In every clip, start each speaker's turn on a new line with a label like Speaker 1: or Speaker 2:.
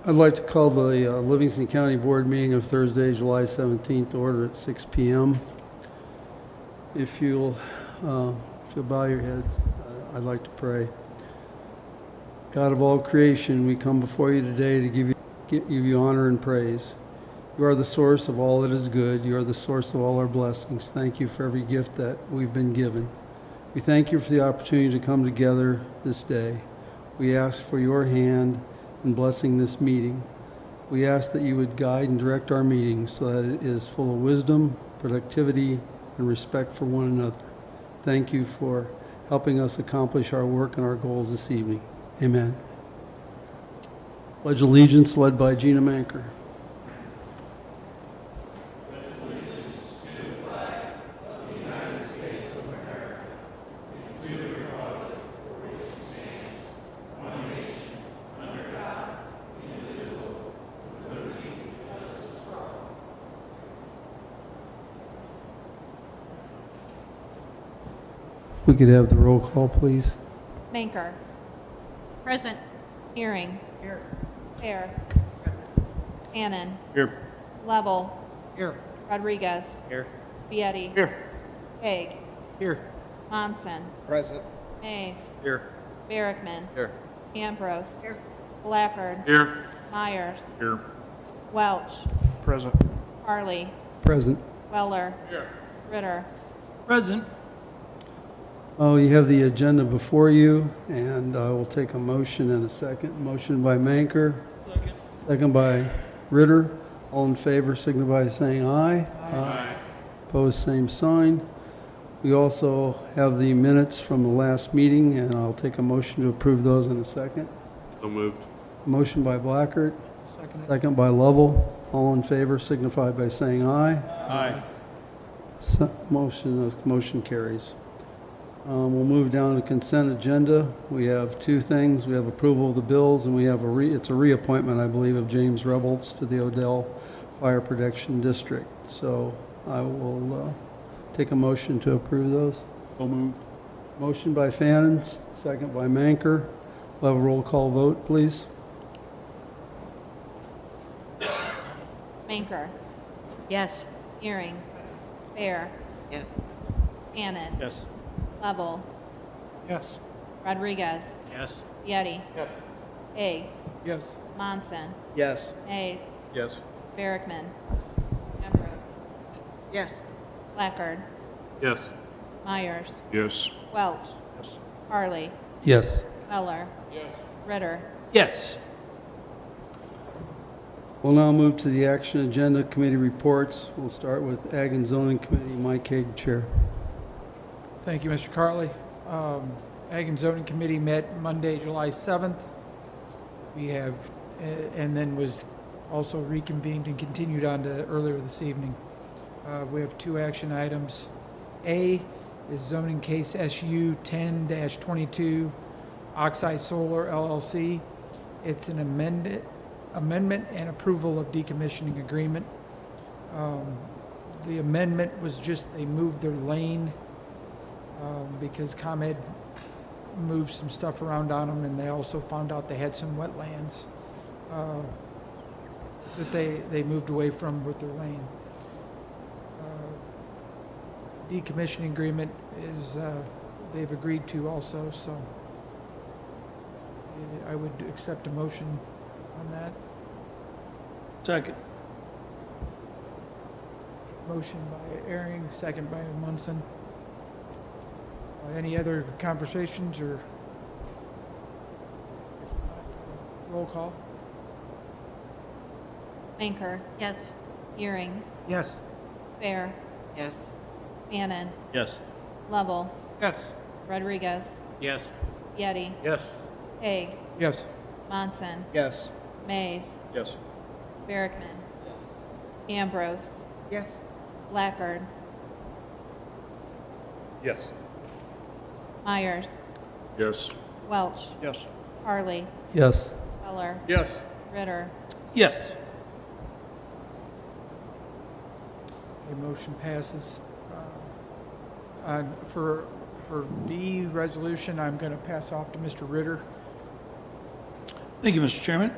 Speaker 1: I'd like to call the Livingston County Board meeting of Thursday, July 17th, to order at 6 p.m. If you'll bow your heads, I'd like to pray. God of all creation, we come before you today to give you honor and praise. You are the source of all that is good. You are the source of all our blessings. Thank you for every gift that we've been given. We thank you for the opportunity to come together this day. We ask for your hand in blessing this meeting. We ask that you would guide and direct our meeting so that it is full of wisdom, productivity, and respect for one another. Thank you for helping us accomplish our work and our goals this evening. Amen. Pledge allegiance led by Gina Manker. We could have the roll call, please.
Speaker 2: Manker. Present. Earring. Here. Fair. Annan.
Speaker 3: Here.
Speaker 2: Level.
Speaker 3: Here.
Speaker 2: Rodriguez.
Speaker 3: Here.
Speaker 2: Vietti.
Speaker 3: Here.
Speaker 2: Haig.
Speaker 3: Here.
Speaker 2: Monson.
Speaker 3: Present.
Speaker 2: Mays.
Speaker 3: Here.
Speaker 2: Barrickman.
Speaker 3: Here.
Speaker 2: Ambrose. Here. Blackard.
Speaker 3: Here.
Speaker 2: Myers.
Speaker 3: Here.
Speaker 2: Welch.
Speaker 3: Present.
Speaker 2: Harley.
Speaker 1: Present.
Speaker 2: Weller.
Speaker 3: Here.
Speaker 2: Ritter.
Speaker 3: Present.
Speaker 1: Oh, you have the agenda before you, and I will take a motion in a second. Motion by Manker.
Speaker 3: Second.
Speaker 1: Second by Ritter. All in favor signify by saying aye.
Speaker 3: Aye.
Speaker 1: Opposed, same sign. We also have the minutes from the last meeting, and I'll take a motion to approve those in a second.
Speaker 3: So moved.
Speaker 1: Motion by Blackard.
Speaker 3: Second.
Speaker 1: Second by Lovell. All in favor signify by saying aye.
Speaker 3: Aye.
Speaker 1: Motion carries. We'll move down to consent agenda. We have two things. We have approval of the bills, and we have it's a reappointment, I believe, of James Rebels to the Odell Fire Protection District. So I will take a motion to approve those.
Speaker 3: So moved.
Speaker 1: Motion by Fannin, second by Manker. We'll have a roll call vote, please.
Speaker 2: Manker.
Speaker 4: Yes.
Speaker 2: Earring. Fair.
Speaker 4: Yes.
Speaker 2: Annan.
Speaker 3: Yes.
Speaker 2: Level.
Speaker 3: Yes.
Speaker 2: Rodriguez.
Speaker 3: Yes.
Speaker 2: Vietti.
Speaker 3: Yes.
Speaker 2: Haig.
Speaker 3: Yes.
Speaker 2: Monson.
Speaker 3: Yes.
Speaker 2: Mays.
Speaker 3: Yes.
Speaker 2: Barrickman. Ambrose.
Speaker 4: Yes.
Speaker 2: Blackard.
Speaker 3: Yes.
Speaker 2: Myers.
Speaker 3: Yes.
Speaker 2: Welch.
Speaker 3: Yes.
Speaker 2: Harley.
Speaker 1: Yes.
Speaker 2: Weller.
Speaker 3: Yes.
Speaker 2: Ritter.
Speaker 3: Yes.
Speaker 1: We'll now move to the action agenda committee reports. We'll start with Ag and Zoning Committee. Mike Haig, Chair.
Speaker 5: Thank you, Mr. Carley. Ag and Zoning Committee met Monday, July 7th. We have, and then was also reconvened and continued on to earlier this evening. We have two action items. A is zoning case SU 10-22, Oxide Solar LLC. It's an amendment and approval of decommissioning agreement. The amendment was just they moved their lane because ComEd moved some stuff around on them, and they also found out they had some wetlands that they moved away from with their lane. Decommissioning agreement is they've agreed to also, so I would accept a motion on that.
Speaker 3: Second.
Speaker 5: Motion by Ehring, second by Munson. Any other conversations or roll call?
Speaker 2: Manker.
Speaker 4: Yes.
Speaker 2: Earring.
Speaker 5: Yes.
Speaker 2: Fair.
Speaker 4: Yes.
Speaker 2: Annan.
Speaker 3: Yes.
Speaker 2: Level.
Speaker 3: Yes.
Speaker 2: Rodriguez.
Speaker 3: Yes.
Speaker 2: Vietti.
Speaker 3: Yes.
Speaker 2: Haig.
Speaker 5: Yes.
Speaker 2: Monson.
Speaker 3: Yes.
Speaker 2: Mays.
Speaker 3: Yes.
Speaker 2: Barrickman. Ambrose.
Speaker 4: Yes.
Speaker 2: Blackard.
Speaker 3: Yes.
Speaker 2: Myers.
Speaker 3: Yes.
Speaker 2: Welch.
Speaker 3: Yes.
Speaker 2: Harley.
Speaker 1: Yes.
Speaker 2: Weller.
Speaker 3: Yes.
Speaker 2: Ritter.
Speaker 3: Yes.
Speaker 5: The motion passes. For D resolution, I'm going to pass off to Mr. Ritter.
Speaker 6: Thank you, Mr. Chairman.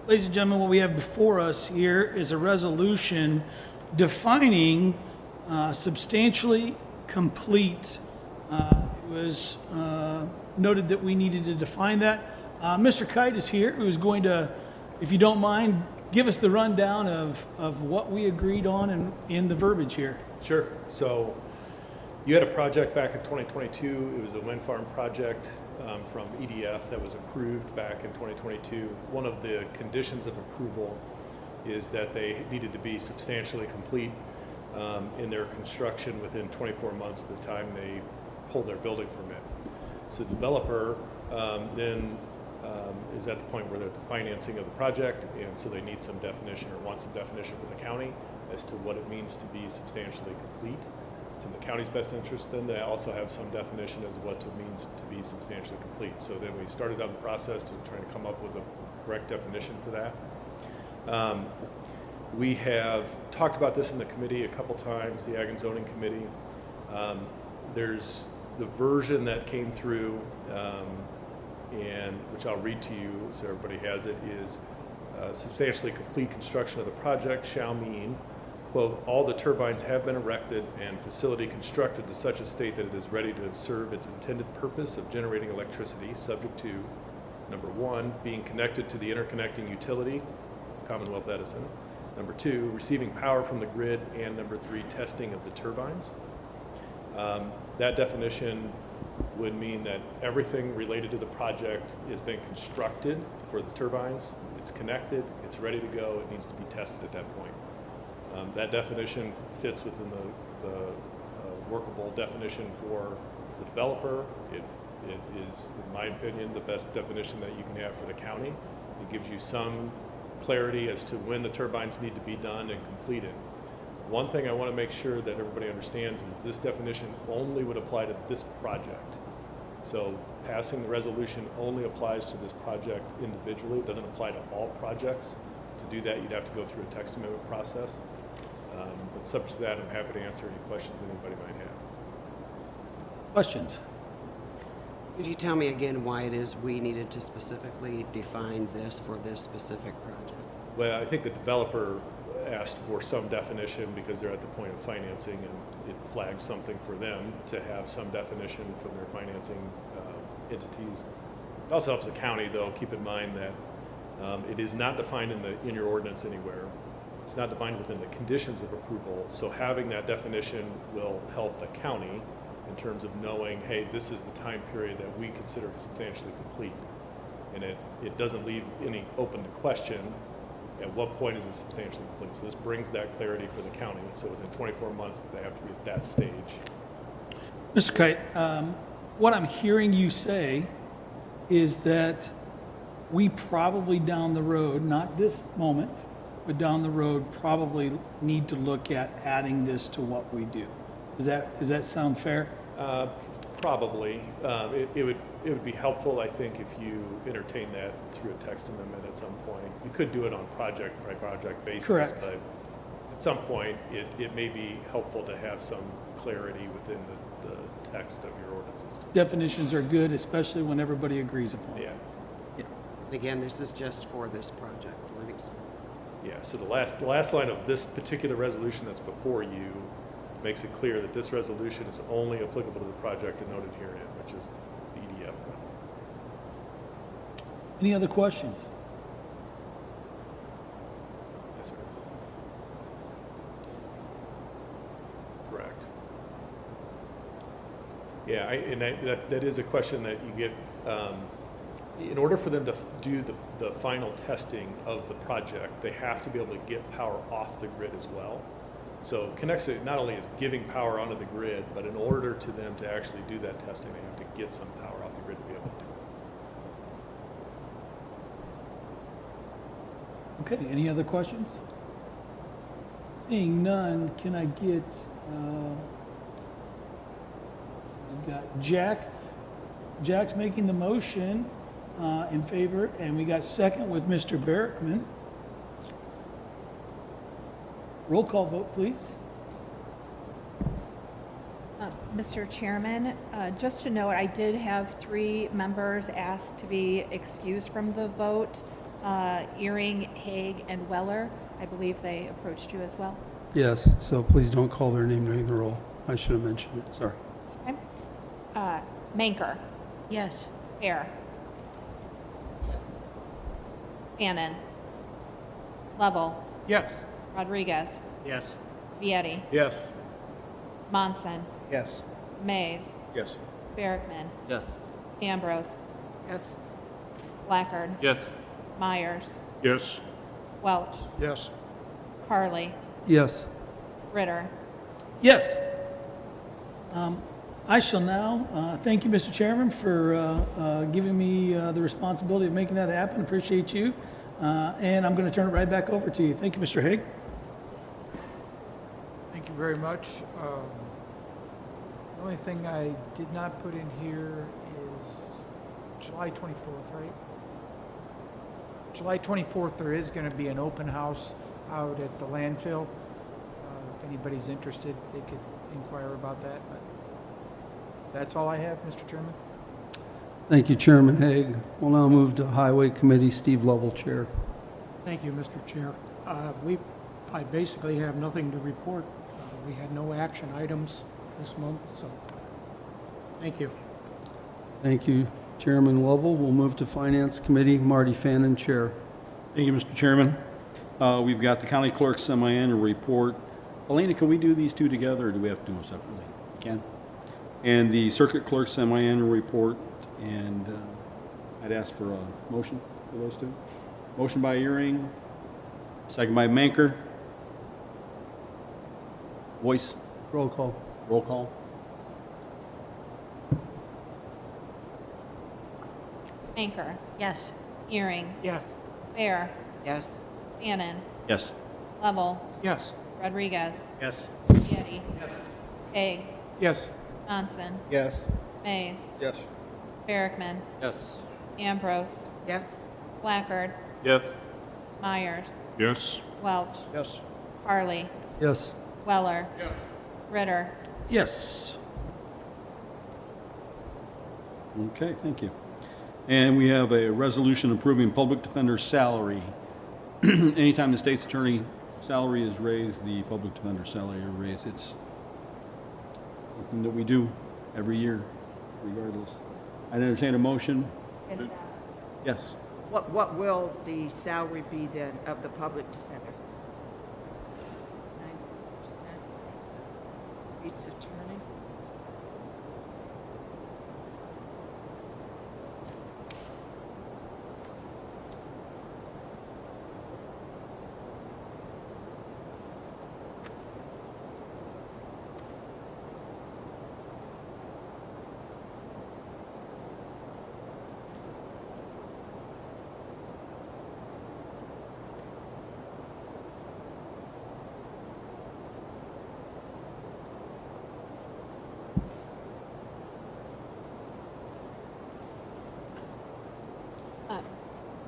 Speaker 6: Ladies and gentlemen, what we have before us here is a resolution defining substantially complete. It was noted that we needed to define that. Mr. Kite is here, who's going to, if you don't mind, give us the rundown of what we agreed on in the verbiage here.
Speaker 7: Sure. So you had a project back in 2022. It was a wind farm project from EDF that was approved back in 2022. One of the conditions of approval is that they needed to be substantially complete in their construction within 24 months of the time they pulled their building permit. So the developer then is at the point where they're at the financing of the project, and so they need some definition or want some definition from the county as to what it means to be substantially complete. It's in the county's best interest then to also have some definition as to what it means to be substantially complete. So then we started on the process to try to come up with a correct definition for that. We have talked about this in the committee a couple times, the Ag and Zoning Committee. There's the version that came through, and which I'll read to you so everybody has it, is substantially complete construction of the project shall mean, quote, all the turbines have been erected and facility constructed to such a state that it is ready to serve its intended purpose of generating electricity, subject to, number one, being connected to the interconnecting utility, Commonwealth Edison, number two, receiving power from the grid, and number three, testing of the turbines. That definition would mean that everything related to the project is being constructed for the turbines, it's connected, it's ready to go, it needs to be tested at that point. That definition fits within the workable definition for the developer. It is, in my opinion, the best definition that you can have for the county. It gives you some clarity as to when the turbines need to be done and completed. One thing I want to make sure that everybody understands is this definition only would apply to this project. So passing the resolution only applies to this project individually. It doesn't apply to all projects. To do that, you'd have to go through a text amendment process. But subject to that, I'm happy to answer any questions anybody might have.
Speaker 6: Questions?
Speaker 4: Could you tell me again why it is we needed to specifically define this for this specific project?
Speaker 7: Well, I think the developer asked for some definition because they're at the point of financing, and it flagged something for them to have some definition from their financing entities. It also helps the county, though. Keep in mind that it is not defined in your ordinance anywhere. It's not defined within the conditions of approval. So having that definition will help the county in terms of knowing, hey, this is the time period that we consider substantially complete. And it doesn't leave any open to question at what point is it substantially complete. So this brings that clarity for the county. So within 24 months, they have to be at that stage.
Speaker 6: Mr. Kite, what I'm hearing you say is that we probably down the road, not this moment, but down the road, probably need to look at adding this to what we do. Does that sound fair?
Speaker 7: Probably. It would be helpful, I think, if you entertain that through a text amendment at some point. You could do it on project by project basis.
Speaker 6: Correct.
Speaker 7: But at some point, it may be helpful to have some clarity within the text of your ordinances.
Speaker 6: Definitions are good, especially when everybody agrees upon it.
Speaker 7: Yeah.
Speaker 4: Again, this is just for this project, Livingston.
Speaker 7: Yeah, so the last line of this particular resolution that's before you makes it clear that this resolution is only applicable to the project noted herein, which is the EDF.
Speaker 6: Any other questions?
Speaker 7: Yes, sir. Correct. Yeah, and that is a question that you get. In order for them to do the final testing of the project, they have to be able to get power off the grid as well. So Connexa not only is giving power onto the grid, but in order to them to actually do that testing, they have to get some power off the grid to be able to do it.
Speaker 6: Okay, any other questions? Seeing none, can I get, we've got Jack. Jack's making the motion in favor, and we got second with Mr. Barrickman. Roll call vote, please.
Speaker 2: Mr. Chairman, just to note, I did have 3 members ask to be excused from the vote. Earring, Haig, and Weller. I believe they approached you as well.
Speaker 1: Yes, so please don't call their name during the roll. I should have mentioned it, sorry.
Speaker 2: Okay. Manker,
Speaker 8: Yes.
Speaker 2: Fair. Bannon. Lovell,
Speaker 3: Yes.
Speaker 2: Rodriguez,
Speaker 3: Yes.
Speaker 2: Vietti,
Speaker 3: Yes.
Speaker 2: Monson,
Speaker 3: Yes.
Speaker 2: Mays,
Speaker 3: Yes.
Speaker 2: Barrickman,
Speaker 3: Yes.
Speaker 2: Ambrose,
Speaker 4: Yes.
Speaker 2: Blackard,
Speaker 3: Yes.
Speaker 2: Myers,
Speaker 3: Yes.
Speaker 2: Welch,
Speaker 3: Yes.
Speaker 2: Carly,
Speaker 1: Yes,
Speaker 2: Ritter.
Speaker 6: Yes. I shall now, thank you, Mr. Chairman, for giving me the responsibility of making that happen. Appreciate you. And I'm going to turn it right back over to you. Thank you, Mr. Haig.
Speaker 5: Thank you very much. The only thing I did not put in here is July 24th, right? July 24th, there is going to be an open house out at the landfill. If anybody's interested, they could inquire about that. But that's all I have, Mr. Chairman.
Speaker 1: thank you, Chairman Haig. We'll now move to Highway Committee, Steve Lovell, Chair.
Speaker 9: Thank you, Mr. Chair. I basically have nothing to report. We had no action items this month, so thank you.
Speaker 1: Thank you, Chairman Lovell. We'll move to Finance Committee, Marty Fannin, Chair.
Speaker 10: Thank you, Mr. Chairman. We've got the county clerk's semi-annual report. Elena, can we do these two together, or do we have to do them separately? We can. And the circuit clerk's semi-annual report, and I'd ask for a motion for those two. Motion by Earring, second by Manker. Voice,
Speaker 1: Roll call.
Speaker 10: roll call.
Speaker 2: Manker,
Speaker 8: Yes.
Speaker 2: Earring,
Speaker 9: Yes.
Speaker 2: Fair,
Speaker 4: Yes.
Speaker 2: Bannon,
Speaker 10: Yes.
Speaker 2: Lovell,
Speaker 9: Yes.
Speaker 2: Rodriguez,
Speaker 3: Yes.
Speaker 2: Vietti, Haig,
Speaker 9: Yes.
Speaker 2: Monson,
Speaker 3: Yes.
Speaker 2: Mays,
Speaker 3: Yes.
Speaker 2: Barrickman,
Speaker 3: Yes.
Speaker 2: Ambrose,
Speaker 4: Yes.
Speaker 2: Blackard,
Speaker 3: Yes.
Speaker 2: Myers,
Speaker 3: Yes.
Speaker 2: Welch,
Speaker 3: Yes.
Speaker 2: Carly,
Speaker 1: Yes,
Speaker 2: Weller, Ritter.
Speaker 6: Yes.
Speaker 10: Okay, thank you. And we have a resolution approving public defender's salary. Anytime the state's attorney salary is raised, the public defender's salary is raised. It's something that we do every year, regardless. I'd entertain a motion. Yes.
Speaker 11: What will the salary be then of the public defender? 90% each attorney?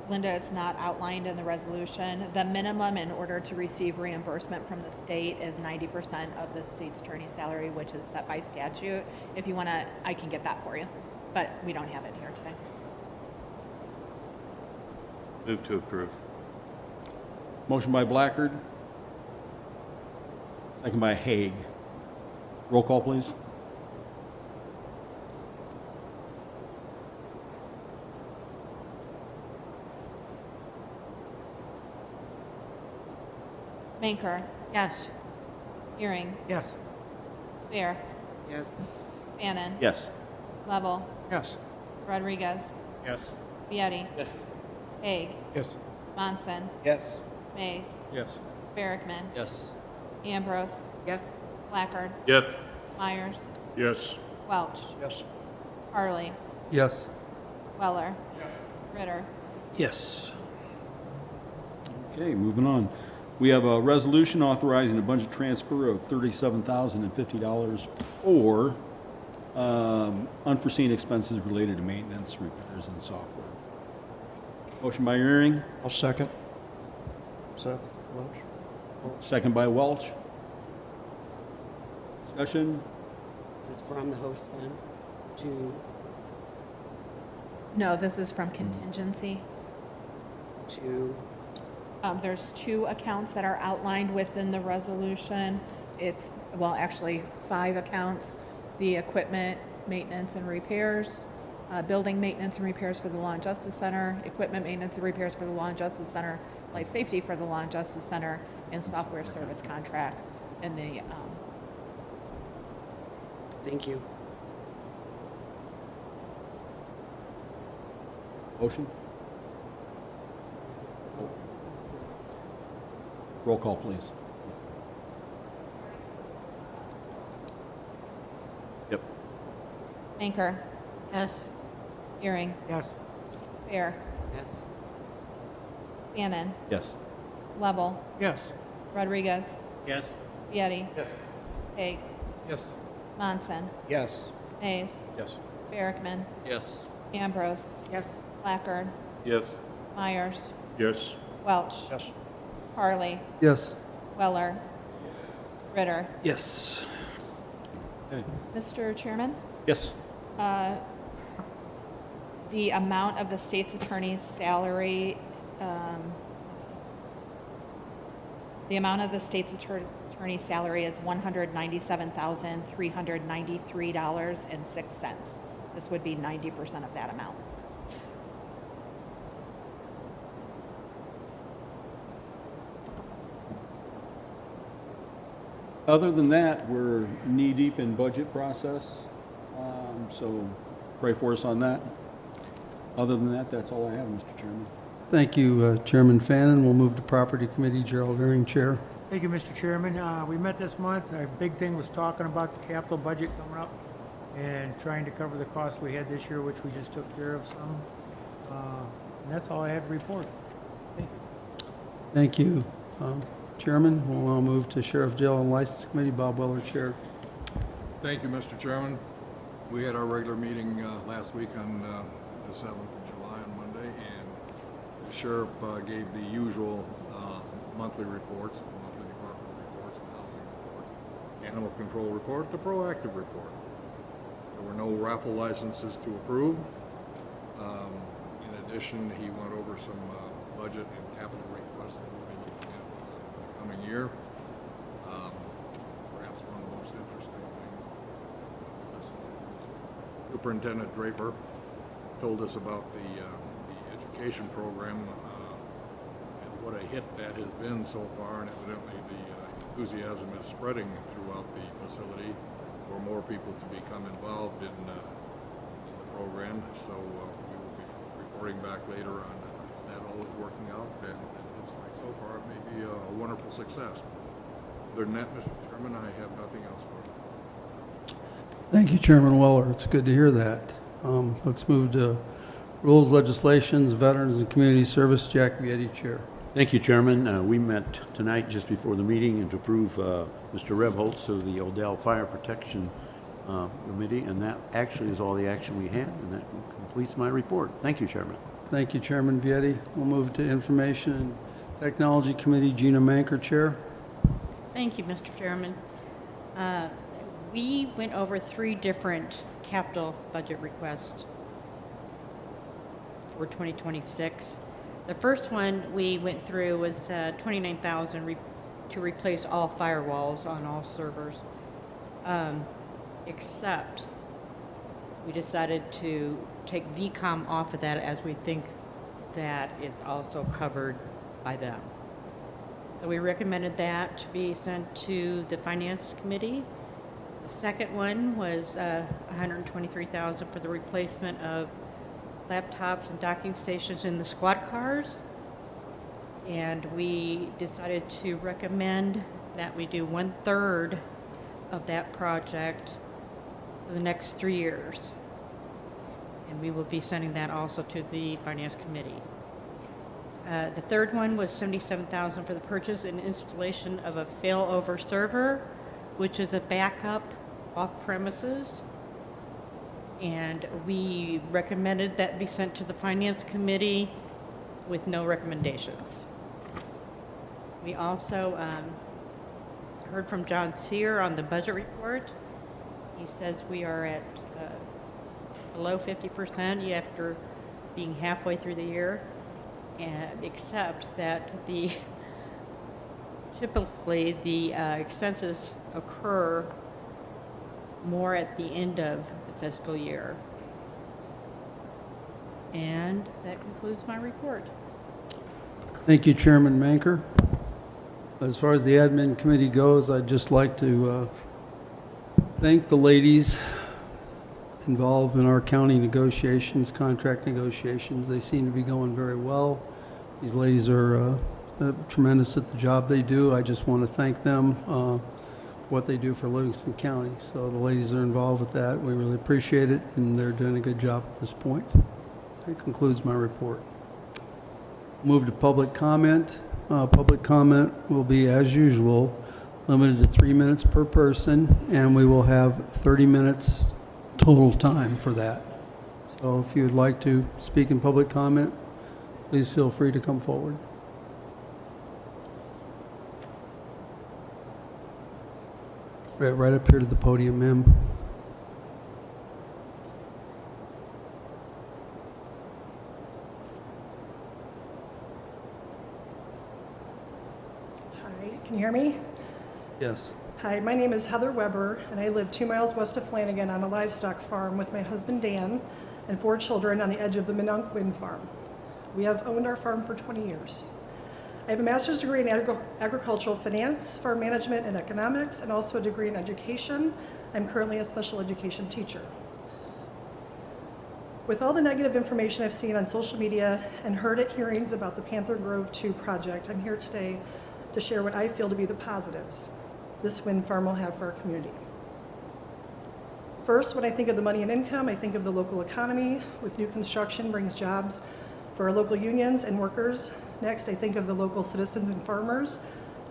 Speaker 2: Linda, it's not outlined in the resolution. The minimum in order to receive reimbursement from the state is 90% of the state's attorney's salary, which is set by statute. If you want to, I can get that for you, but we don't have it here today.
Speaker 3: Move to approve.
Speaker 10: Motion by Blackard. Second by Haig. Roll call, please.
Speaker 2: Manker,
Speaker 8: Yes.
Speaker 2: Earring,
Speaker 9: Yes.
Speaker 2: Fair,
Speaker 4: Yes.
Speaker 2: Bannon,
Speaker 10: Yes.
Speaker 2: Lovell,
Speaker 9: Yes.
Speaker 2: Rodriguez,
Speaker 3: Yes.
Speaker 2: Vietti,
Speaker 3: Yes.
Speaker 2: Haig,
Speaker 9: Yes.
Speaker 2: Monson,
Speaker 3: Yes.
Speaker 2: Mays,
Speaker 3: Yes.
Speaker 2: Barrickman,
Speaker 3: Yes.
Speaker 2: Ambrose,
Speaker 11: Yes.
Speaker 2: Blackard,
Speaker 3: Yes.
Speaker 2: Myers,
Speaker 3: Yes.
Speaker 2: Welch,
Speaker 3: Yes.
Speaker 2: Harley,
Speaker 1: yes,
Speaker 2: Weller, Ritter.
Speaker 6: Yes.
Speaker 10: Okay, moving on. We have a resolution authorizing a budget transfer of $37,050 for unforeseen expenses related to maintenance, repairs, and software. Motion by Earring,
Speaker 3: I'll second. Seth Welch.
Speaker 10: second by Welch. Discussion?
Speaker 4: This is from the host fund to,
Speaker 2: No, this is from contingency.
Speaker 4: to,
Speaker 2: There's two accounts that are outlined within the resolution. It's, well, actually, 5 accounts. The equipment, maintenance, and repairs, building maintenance and repairs for the Law and Justice Center, equipment maintenance and repairs for the Law and Justice Center, life safety for the Law and Justice Center, and software service contracts in the,
Speaker 4: thank you.
Speaker 10: Motion? Roll call, please. Yep.
Speaker 2: Anchor,
Speaker 11: Yes.
Speaker 2: Hearing,
Speaker 9: Yes.
Speaker 2: Fair,
Speaker 4: Yes.
Speaker 2: Bannon,
Speaker 10: Yes.
Speaker 2: Level,
Speaker 9: Yes.
Speaker 2: Rodriguez,
Speaker 3: Yes.
Speaker 2: Vieti,
Speaker 3: Yes.
Speaker 2: Haig,
Speaker 9: Yes.
Speaker 2: Monson,
Speaker 3: Yes.
Speaker 2: Hayes,
Speaker 3: Yes.
Speaker 2: Barrickman,
Speaker 3: Yes.
Speaker 2: Ambrose,
Speaker 11: Yes.
Speaker 2: Placard,
Speaker 3: Yes.
Speaker 2: Myers,
Speaker 3: Yes.
Speaker 2: Welch,
Speaker 3: Yes.
Speaker 2: Carly,
Speaker 1: Yes.
Speaker 2: Weller, Ritter.
Speaker 6: Yes.
Speaker 10: Okay.
Speaker 2: Mr. Chairman,
Speaker 10: Yes.
Speaker 2: the amount of the state's attorney's salary, the amount of the state's attorney's salary is $197,393.06. This would be 90% of that amount.
Speaker 10: Other than that, we're knee-deep in budget process, so pray for us on that. Other than that, that's all I have, Mr. Chairman.
Speaker 1: Thank you, Chairman Fannin. We'll move to Property Committee. Gerald Herring, Chair.
Speaker 9: Thank you, Mr. Chairman. We met this month. Our big thing was talking about the capital budget coming up and trying to cover the costs we had this year, which we just took care of some. And that's all I have to report. Thank you.
Speaker 1: Thank you. Chairman, we'll now move to Sheriff, Jail, and License Committee. Bob Weller, Chair.
Speaker 8: Thank you, Mr. Chairman. We had our regular meeting last week on the 7th of July on Monday, and the sheriff gave the usual monthly reports, the monthly department reports, the housing report, animal control report, the proactive report. There were no raffle licenses to approve. In addition, he went over some budget and capital requests that we'll be looking at for the coming year. Perhaps one of the most interesting things, Superintendent Draper told us about the education program and what a hit that has been so far, and evidently the enthusiasm is spreading throughout the facility for more people to become involved in the program. So we will be reporting back later on that all is working out, and it looks like so far it may be a wonderful success. Other than that, Mr. Chairman, I have nothing else for you.
Speaker 1: Thank you, Chairman Weller. It's good to hear that. Let's move to Rules, Legislations, Veterans, and Community Service. Jack Vieti, Chair.
Speaker 12: Thank you, Chairman. We met tonight just before the meeting and to approve Mr. Rebholz to the Odell Fire Protection Committee, and that actually is all the action we had, and that completes my report. Thank you, Chairman.
Speaker 1: Thank you, Chairman Vieti. We'll move to Information and Technology Committee. Gina Manker, Chair.
Speaker 13: Thank you, Mr. Chairman. We went over 3 different capital budget requests for 2026. The first one we went through was $29,000 to replace all firewalls on all servers, except we decided to take VCOM off of that, as we think that is also covered by them. So we recommended that to be sent to the Finance Committee. The second one was $123,000 for the replacement of laptops and docking stations in the squad cars. And we decided to recommend that we do 1/3 of that project for the next 3 years. And we will be sending that also to the Finance Committee. The third one was $77,000 for the purchase and installation of a failover server, which is a backup off premises. And we recommended that be sent to the Finance Committee with no recommendations. We also heard from John Sear on the budget report. He says we are at below 50% after being halfway through the year. and except that typically the expenses occur more at the end of the fiscal year. And that concludes my report.
Speaker 1: Thank you, Chairman Manker. As far as the admin committee goes, I'd just like to thank the ladies involved in our county negotiations, contract negotiations. They seem to be going very well. These ladies are tremendous at the job they do. I just want to thank them for what they do for Livingston County. So the ladies are involved with that. We really appreciate it, and they're doing a good job at this point. That concludes my report. Move to public comment. Public comment will be, as usual, limited to 3 minutes per person, and we will have 30 minutes total time for that. So if you would like to speak in public comment, please feel free to come forward. Right up here to the podium, ma'am.
Speaker 14: Hi, can you hear me?
Speaker 1: Yes.
Speaker 14: Hi, my name is Heather Weber, and I live 2 miles west of Flanagan on a livestock farm with my husband Dan and 4 children on the edge of the Minunk Wind Farm. We have owned our farm for 20 years. I have a master's degree in agricultural finance, farm management, and economics, and also a degree in education. I'm currently a special education teacher. With all the negative information I've seen on social media and heard at hearings about the Panther Grove 2 project, I'm here today to share what I feel to be the positives this wind farm will have for our community. First, when I think of the money and income, I think of the local economy. With new construction brings jobs for our local unions and workers. Next, I think of the local citizens and farmers.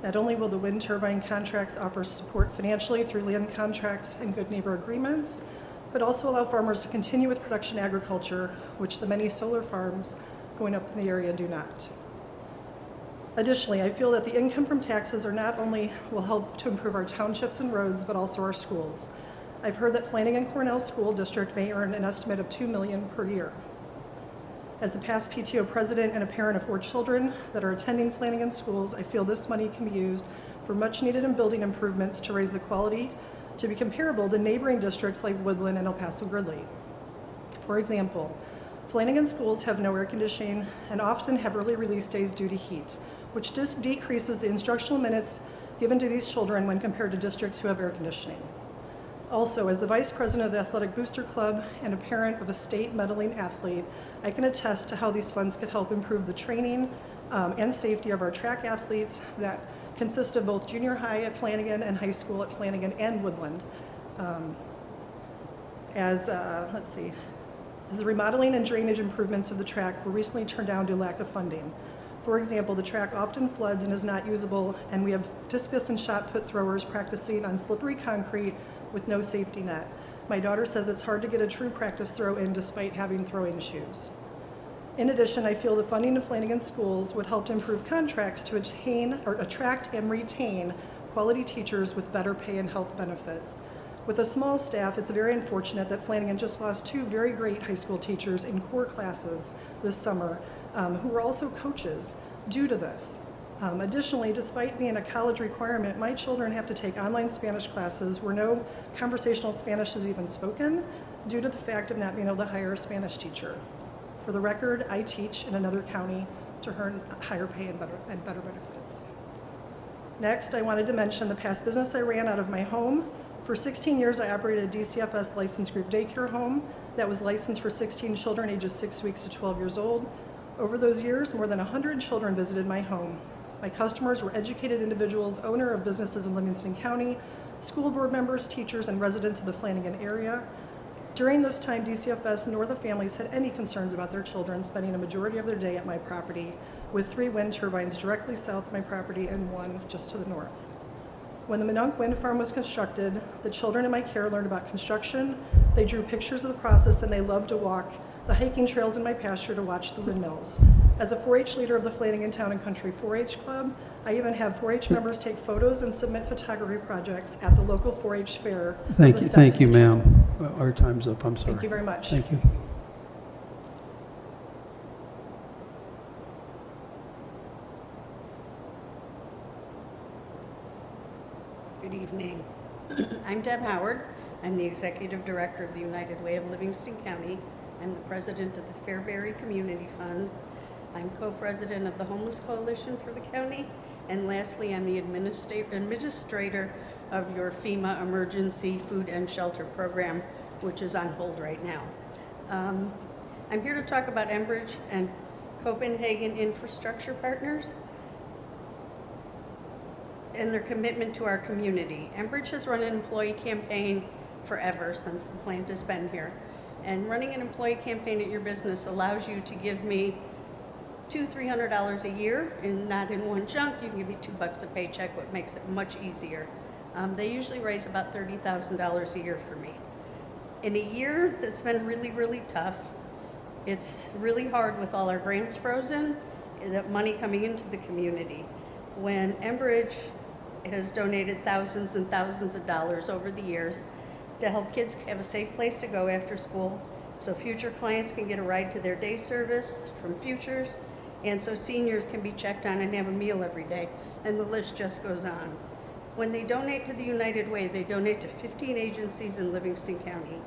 Speaker 14: Not only will the wind turbine contracts offer support financially through land contracts and good neighbor agreements, but also allow farmers to continue with production agriculture, which the many solar farms going up in the area do not. Additionally, I feel that the income from taxes are not only will help to improve our townships and roads, but also our schools. I've heard that Flanagan Cornell School District may earn an estimate of $2 million per year. As the past PTO president and a parent of 4 children that are attending Flanagan schools, I feel this money can be used for much needed and building improvements to raise the quality to be comparable to neighboring districts like Woodland and El Paso Gridley. For example, Flanagan schools have no air conditioning and often have early release days due to heat, which decreases the instructional minutes given to these children when compared to districts who have air conditioning. Also, as the vice president of the Athletic Booster Club and a parent of a state medaling athlete, I can attest to how these funds could help improve the training and safety of our track athletes that consist of both junior high at Flanagan and high school at Flanagan and Woodland. As the remodeling and drainage improvements of the track were recently turned down due to lack of funding. For example, the track often floods and is not usable, and we have discus and shot put throwers practicing on slippery concrete with no safety net. My daughter says it's hard to get a true practice throw in despite having throwing shoes. In addition, I feel the funding of Flanagan schools would help to improve contracts to attract and retain quality teachers with better pay and health benefits. With a small staff, it's very unfortunate that Flanagan just lost 2 very great high school teachers in core classes this summer, who were also coaches due to this. Additionally, despite being a college requirement, my children have to take online Spanish classes where no conversational Spanish is even spoken due to the fact of not being able to hire a Spanish teacher. For the record, I teach in another county to earn higher pay and better benefits. Next, I wanted to mention the past business I ran out of my home. For 16 years, I operated a DCFS licensed group daycare home that was licensed for 16 children ages 6 weeks to 12 years old. Over those years, more than 100 children visited my home. My customers were educated individuals, owner of businesses in Livingston County, school board members, teachers, and residents of the Flanagan area. During this time, DCFS nor the families had any concerns about their children spending a majority of their day at my property, with 3 wind turbines directly south of my property and 1 just to the north. When the Minunk Wind Farm was constructed, the children in my care learned about construction, they drew pictures of the process, and they loved to walk the hiking trails in my pasture to watch the windmills. As a 4-H leader of the Flanagan Town and Country 4-H Club, I even have 4-H members take photos and submit photography projects at the local 4-H fair.
Speaker 1: Thank you, ma'am. Our time's up, I'm sorry.
Speaker 14: Thank you very much.
Speaker 1: Thank you.
Speaker 15: Good evening. I'm Deb Howard. I'm the Executive Director of the United Way of Livingston County. I'm the President of the Fairbury Community Fund. I'm Co-President of the Homeless Coalition for the county. And lastly, I'm the administrator of your FEMA Emergency Food and Shelter Program, which is on hold right now. I'm here to talk about Enbridge and Copenhagen Infrastructure Partners and their commitment to our community. Enbridge has run an employee campaign forever since the plant has been here. And running an employee campaign at your business allows you to give me $200-300 a year, and not in one chunk. You can give me $2 a paycheck, what makes it much easier. They usually raise about $30,000 a year for me. In a year that's been really, really tough, it's really hard with all our grants frozen, that money coming into the community. When Enbridge has donated thousands and thousands of dollars over the years to help kids have a safe place to go after school, so future clients can get a ride to their day service from Futures, and so seniors can be checked on and have a meal every day, and the list just goes on. When they donate to the United Way, they donate to 15 agencies in Livingston County.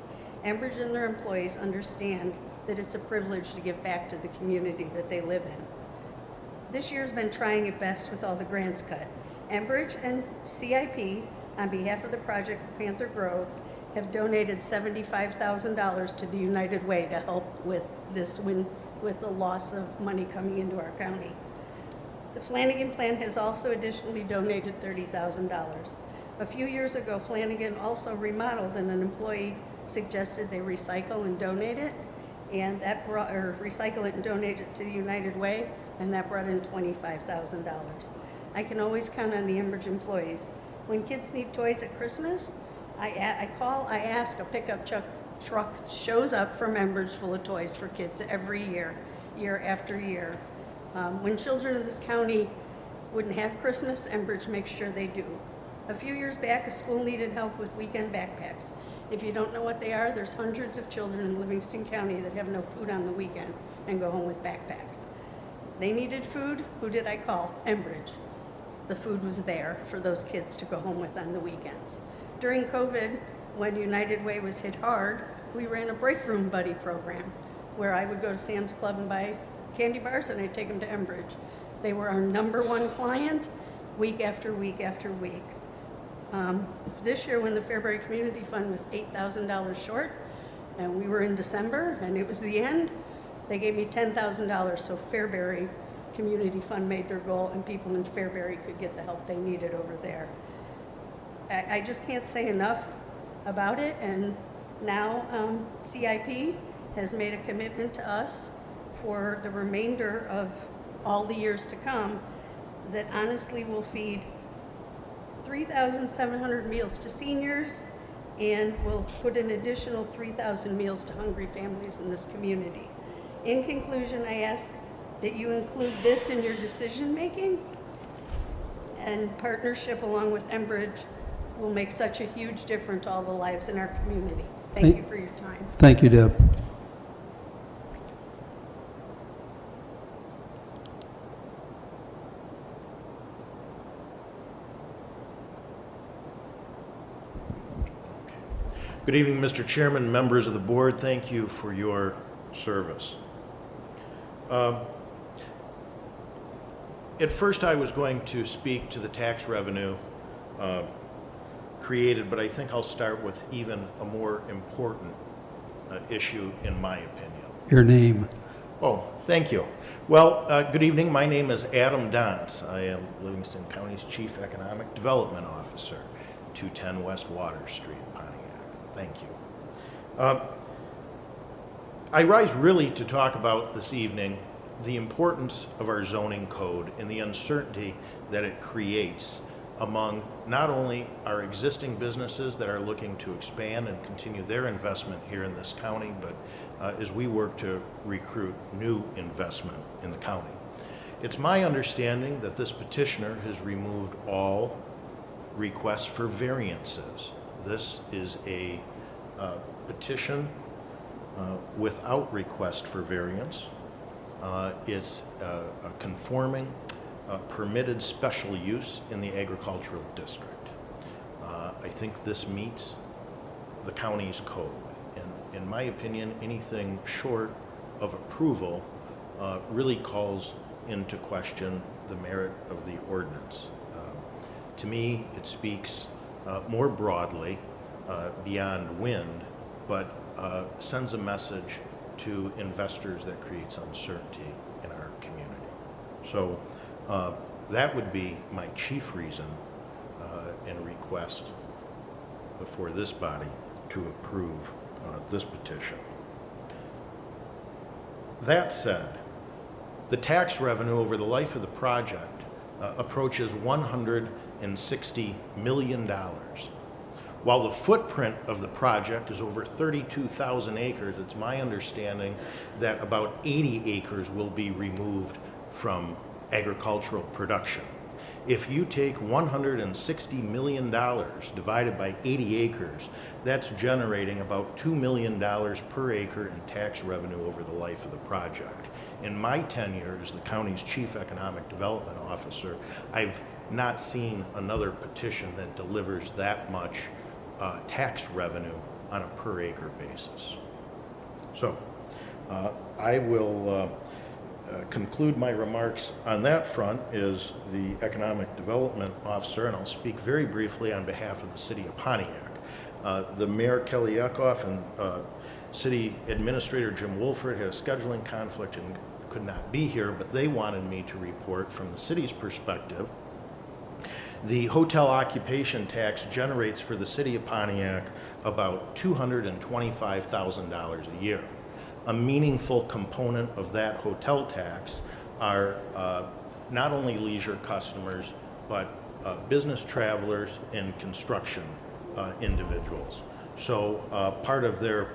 Speaker 15: Enbridge and their employees understand that it's a privilege to give back to the community that they live in. This year's been trying at best with all the grants cut. Enbridge and CIP, on behalf of the project of Panther Grove, have donated $75,000 to the United Way to help with this with the loss of money coming into our county. The Flanagan Plan has also additionally donated $30,000. A few years ago, Flanagan also remodeled, and an employee suggested they recycle and donate it, and that brought, or recycle it and donate it to the United Way, and that brought in $25,000. I can always count on the Enbridge employees. When kids need toys at Christmas, I ask, a pickup truck shows up from Enbridge full of toys for kids every year, year after year. When children in this county wouldn't have Christmas, Enbridge makes sure they do. A few years back, a school needed help with weekend backpacks. If you don't know what they are, there's hundreds of children in Livingston County that have no food on the weekend and go home with backpacks. They needed food. Who did I call? Enbridge. The food was there for those kids to go home with on the weekends. During COVID, when United Way was hit hard, we ran a break room buddy program where I would go to Sam's Club and buy candy bars, and I'd take them to Enbridge. They were our #1 client week after week after week. This year, when the Fairbury Community Fund was $8,000 short, and we were in December, and it was the end, they gave me $10,000, so Fairbury Community Fund made their goal, and people in Fairbury could get the help they needed over there. I just can't say enough about it, and now CIP has made a commitment to us for the remainder of all the years to come that honestly will feed 3,700 meals to seniors, and will put an additional 3,000 meals to hungry families in this community. In conclusion, I ask that you include this in your decision making, and partnership along with Enbridge will make such a huge difference to all the lives in our community. Thank you for your time.
Speaker 1: Thank you, Deb.
Speaker 3: Good evening, Mr. Chairman, members of the board. Thank you for your service. At first, I was going to speak to the tax revenue created, but I think I'll start with even a more important issue, in my opinion.
Speaker 1: Your name.
Speaker 3: Oh, thank you. Well, good evening. My name is Adam Dantz. I am Livingston County's Chief Economic Development Officer, 210 West Water Street, Pontiac. Thank you. I rise really to talk about this evening the importance of our zoning code and the uncertainty that it creates among not only our existing businesses that are looking to expand and continue their investment here in this county, but as we work to recruit new investment in the county. It's my understanding that this petitioner has removed all requests for variances. This is a petition without request for variance. It's a conforming permitted special use in the agricultural district. I think this meets the county's code. And in my opinion, anything short of approval really calls into question the merit of the ordinance. To me, it speaks more broadly beyond wind, but sends a message to investors that creates uncertainty in our community. So that would be my chief reason and request before this body to approve this petition. That said, the tax revenue over the life of the project approaches $160 million. While the footprint of the project is over 32,000 acres, it's my understanding that about 80 acres will be removed from agricultural production. If you take $160 million divided by 80 acres, that's generating about $2 million per acre in tax revenue over the life of the project. In my tenure as the county's chief economic development officer, I've not seen another petition that delivers that much tax revenue on a per acre basis. So I will conclude my remarks on that front as the economic development officer, and I'll speak very briefly on behalf of the city of Pontiac. The Mayor Kelly Eckhoff and City Administrator Jim Wolford had a scheduling conflict and could not be here, but they wanted me to report from the city's perspective. The hotel occupation tax generates for the city of Pontiac about $225,000 a year. A meaningful component of that hotel tax are not only leisure customers, but business travelers and construction individuals. So part of their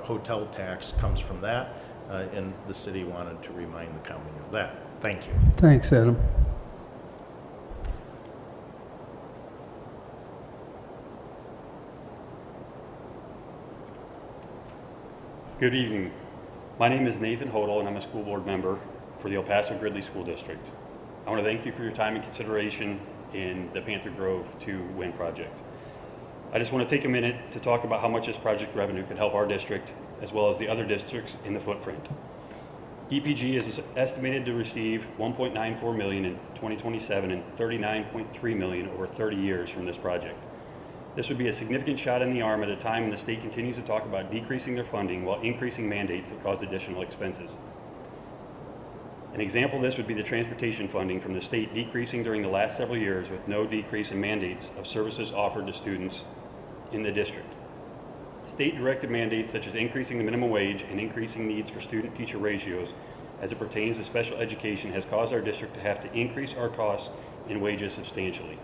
Speaker 3: hotel tax comes from that, and the city wanted to remind the county of that. Thank you.
Speaker 1: Thanks, Adam.
Speaker 16: Good evening. My name is Nathan Hodel, and I'm a school board member for the El Paso Gridley School District. I want to thank you for your time and consideration in the Panther Grove 2 wind project. I just want to take a minute to talk about how much this project revenue could help our district as well as the other districts in the footprint. EPG is estimated to receive $1.94 million in 2027 and $39.3 million over 30 years from this project. This would be a significant shot in the arm at a time when the state continues to talk about decreasing their funding while increasing mandates that cause additional expenses. An example of this would be the transportation funding from the state decreasing during the last several years with no decrease in mandates of services offered to students in the district. State-directed mandates such as increasing the minimum wage and increasing needs for student-teacher ratios as it pertains to special education has caused our district to have to increase our costs in wages substantially,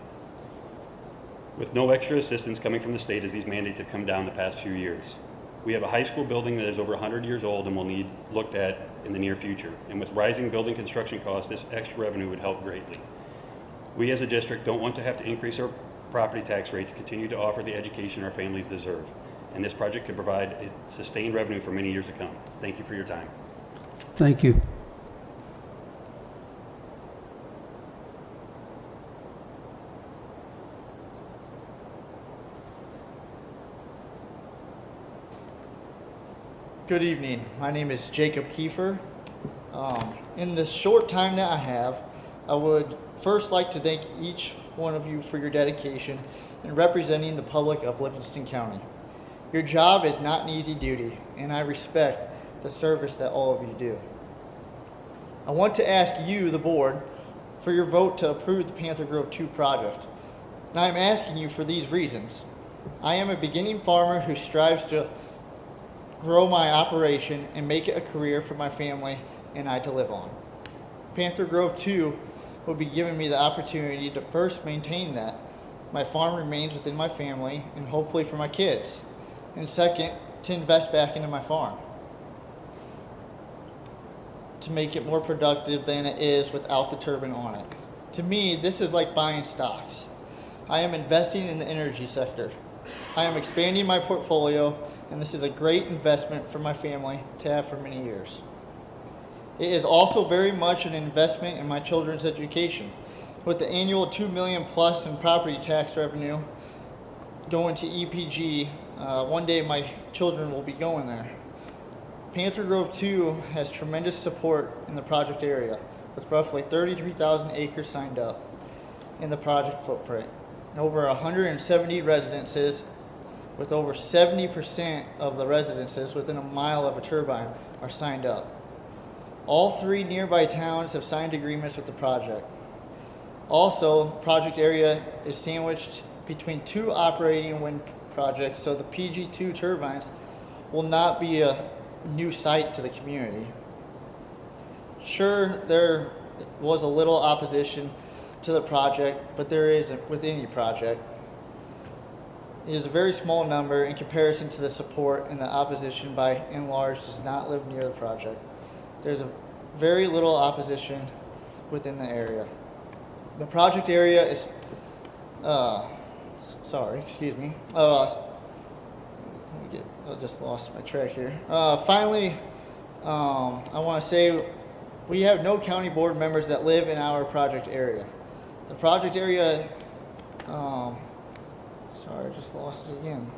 Speaker 16: with no extra assistance coming from the state as these mandates have come down the past few years. We have a high school building that is over 100 years old and will need looked at in the near future. And with rising building construction costs, this extra revenue would help greatly. We as a district don't want to have to increase our property tax rate to continue to offer the education our families deserve. And this project could provide a sustained revenue for many years to come. Thank you for your time.
Speaker 1: Thank you.
Speaker 17: Good evening. My name is Jacob Kiefer. In the short time that I have, I would first like to thank each one of you for your dedication in representing the public of Livingston County. Your job is not an easy duty, and I respect the service that all of you do. I want to ask you, the board, for your vote to approve the Panther Grove 2 project. And I'm asking you for these reasons. I am a beginning farmer who strives to grow my operation and make it a career for my family and I to live on. Panther Grove 2 will be giving me the opportunity to first maintain that my farm remains within my family and hopefully for my kids, and second, to invest back into my farm to make it more productive than it is without the turbine on it. To me, this is like buying stocks. I am investing in the energy sector. I am expanding my portfolio, and this is a great investment for my family to have for many years. It is also very much an investment in my children's education. With the annual $2 million plus in property tax revenue, going to EPG. One day my children will be going there. Panther Grove 2 has tremendous support in the project area, with roughly 33,000 acres signed up in the project footprint, and over 170 residences, with over 70% of the residences within a mile of a turbine are signed up. All 3 nearby towns have signed agreements with the project. Also, project area is sandwiched between 2 operating wind projects, so the PG2 turbines will not be a new site to the community. Sure, there was a little opposition to the project, but there is with any project. It is a very small number in comparison to the support, and the opposition by and large does not live near the project. There's a very little opposition within the area. The project area is, sorry, excuse me. I just lost my track here. Finally, I want to say we have no county board members that live in our project area. The project area, sorry, I just lost it again.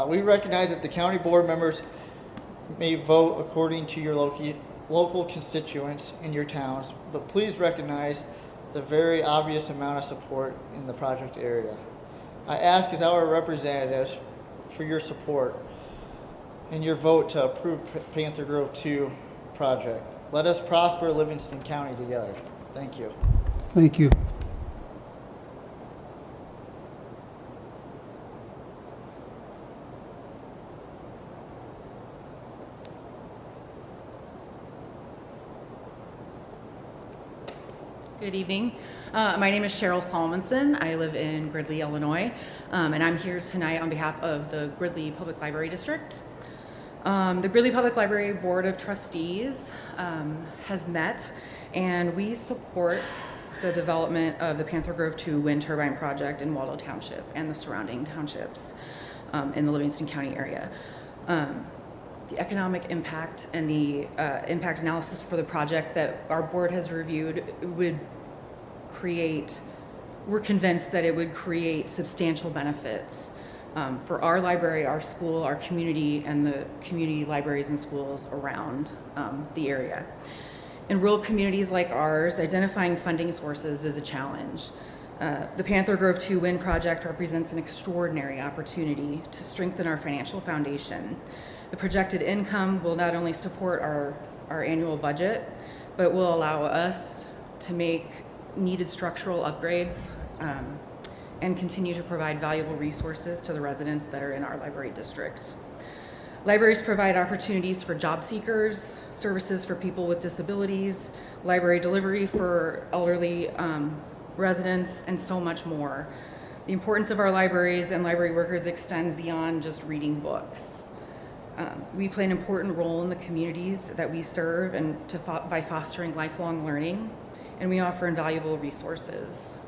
Speaker 17: We recognize that the county board members may vote according to your local constituents in your towns, but please recognize the very obvious amount of support in the project area. I ask as our representatives for your support and your vote to approve Panther Grove 2 project. Let us prosper Livingston County together. Thank you.
Speaker 1: Thank you.
Speaker 18: Good evening. My name is Cheryl Solmonson. I live in Gridley, Illinois, and I'm here tonight on behalf of the Gridley Public Library District. The Gridley Public Library Board of Trustees has met, and we support the development of the Panther Grove 2 wind turbine project in Waldo Township and the surrounding townships in the Livingston County area. The economic impact and the impact analysis for the project that our board has reviewed would create, we're convinced that it would create substantial benefits for our library, our school, our community, and the community libraries and schools around the area. In rural communities like ours, identifying funding sources is a challenge. The Panther Grove 2 wind project represents an extraordinary opportunity to strengthen our financial foundation. The projected income will not only support our annual budget, but will allow us to make needed structural upgrades and continue to provide valuable resources to the residents that are in our library district. Libraries provide opportunities for job seekers, services for people with disabilities, library delivery for elderly residents, and so much more. The importance of our libraries and library workers extends beyond just reading books. We play an important role in the communities that we serve and by fostering lifelong learning, and we offer invaluable resources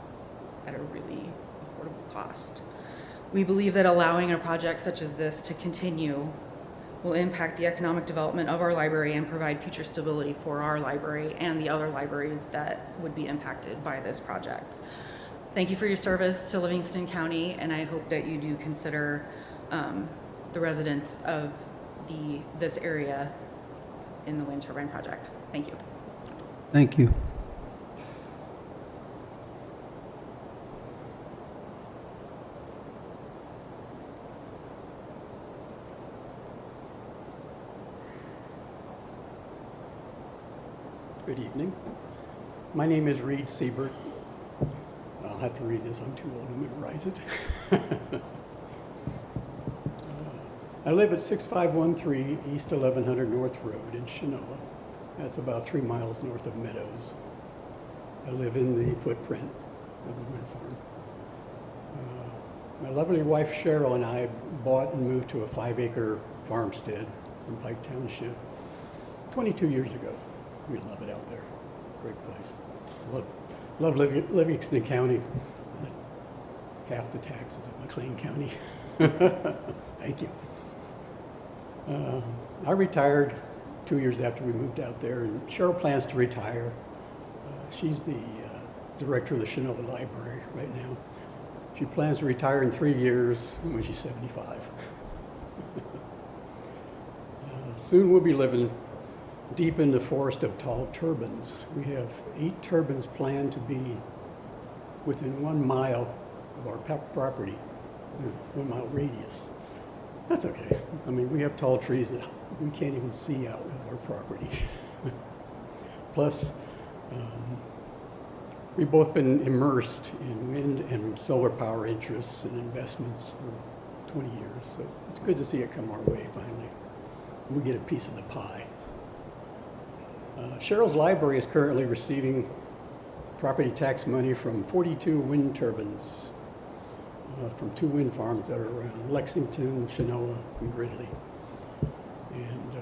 Speaker 18: at a really affordable cost. We believe that allowing a project such as this to continue will impact the economic development of our library and provide future stability for our library and the other libraries that would be impacted by this project. Thank you for your service to Livingston County, and I hope that you do consider the residents of this area in the wind turbine project. Thank you.
Speaker 1: Thank you.
Speaker 19: Good evening. My name is Reed Siebert. I'll have to read this, I'm too old to memorize it. I live at 6513 East 1100 North Road in Chenoa. That's about 3 miles north of Meadows. I live in the footprint of the wind farm. My lovely wife Cheryl and I bought and moved to a 5-acre farmstead in Pike Township 22 years ago. We love it out there. Great place. Love Livingston County. Half the taxes of McLean County. Thank you. I retired 2 years after we moved out there, and Cheryl plans to retire. She's the director of the Chenoa Library right now. She plans to retire in 3 years when she's 75. Soon we'll be living deep in the forest of tall turbines. We have 8 turbines planned to be within 1 mile of our property, 1 mile radius. That's okay. I mean, we have tall trees that we can't even see out of our property. Plus, we've both been immersed in wind and solar power interests and investments for 20 years, so it's good to see it come our way finally. We get a piece of the pie. Cheryl's library is currently receiving property tax money from 42 wind turbines from 2 wind farms that are around Lexington, Chenoa, and Gridley. And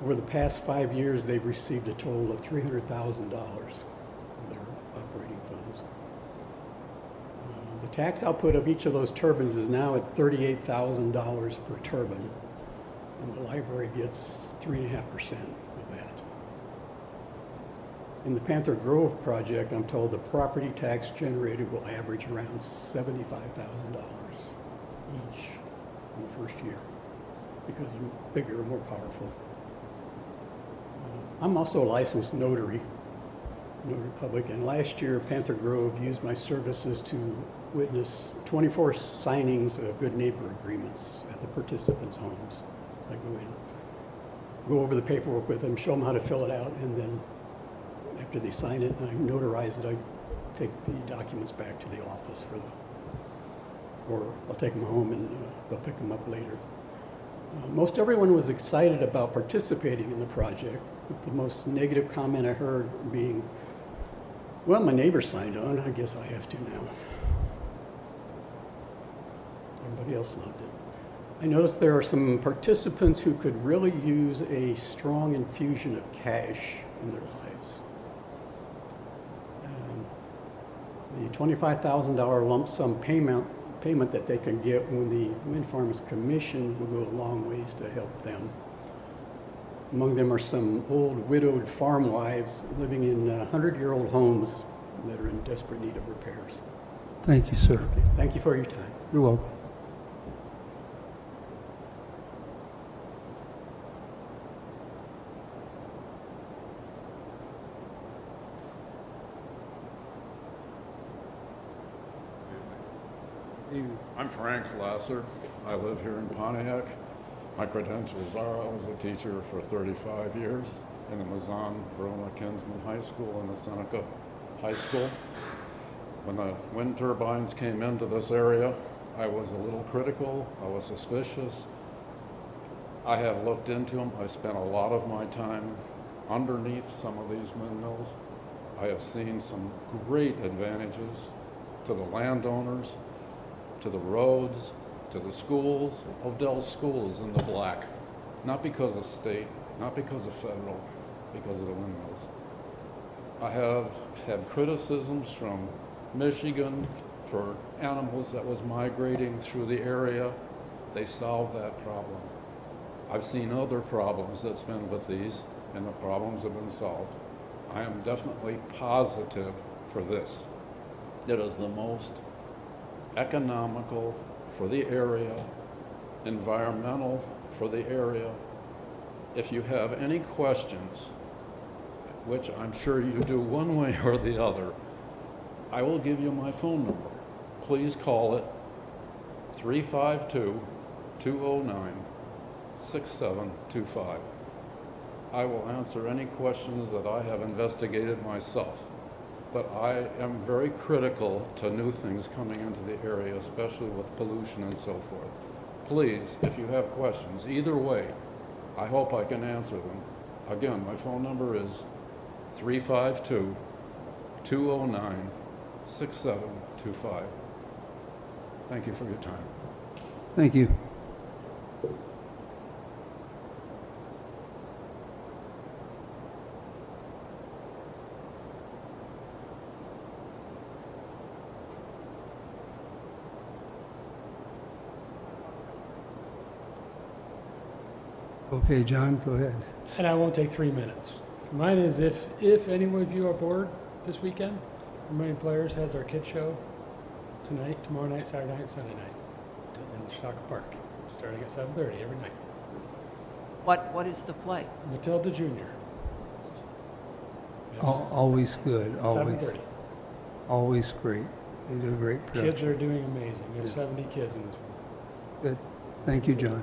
Speaker 19: over the past 5 years, they've received a total of $300,000 from their operating funds. The tax output of each of those turbines is now at $38,000 per turbine, and the library gets 3.5% of that. In the Panther Grove project, I'm told the property tax generated will average around $75,000 each in the first year because they're bigger and more powerful. I'm also a licensed notary public, and last year Panther Grove used my services to witness 24 signings of good neighbor agreements at the participants' homes. I go in, go over the paperwork with them, show them how to fill it out, and then after they sign it and I notarize it, I take the documents back to the office for or I'll take them home and they'll pick them up later. Most everyone was excited about participating in the project, with the most negative comment I heard being, well, my neighbor signed on, I guess I have to now. Everybody else loved it. I noticed there are some participants who could really use a strong infusion of cash in their lives. The $25,000 lump sum payment that they can get when the wind farm is commissioned will go a long ways to help them. Among them are some old widowed farm wives living in 100-year-old homes that are in desperate need of repairs.
Speaker 1: Thank you, sir.
Speaker 19: Okay. Thank you for your time.
Speaker 1: You're welcome.
Speaker 8: I'm Frank Lasser. I live here in Pontiac. My credentials are I was a teacher for 35 years in the Mazan Verona Kinsman High School and the Seneca High School. When the wind turbines came into this area, I was a little critical. I was suspicious. I have looked into them. I spent a lot of my time underneath some of these windmills. I have seen some great advantages to the landowners, to the roads, to the schools. Odell's school is in the black, not because of state, not because of federal, because of the windmills. I have had criticisms from Michigan for animals that was migrating through the area. They solved that problem. I've seen other problems that's been with these, and the problems have been solved. I am definitely positive for this. It is the most economical for the area, environmental for the area. If you have any questions, which I'm sure you do one way or the other, I will give you my phone number. Please call it 352-209-6725. I will answer any questions that I have investigated myself. But I am very critical to new things coming into the area, especially with pollution and so forth. Please, if you have questions, either way, I hope I can answer them. Again, my phone number is 352-209-6725. Thank you for your time.
Speaker 1: Thank you. Okay, John, go ahead.
Speaker 9: And I won't take 3 minutes. Mine is if any of you are bored this weekend, Vermillion Players has our kid show tonight, tomorrow night, Saturday night, and Sunday night in Stocker Park, starting at 7:30 every night.
Speaker 11: What is the play?
Speaker 9: Matilda Junior.
Speaker 1: Always good, always.
Speaker 9: 7:30.
Speaker 1: Always great. They do a great production.
Speaker 9: Kids are doing amazing. There's 70 kids in this one.
Speaker 1: Good. Thank you, John.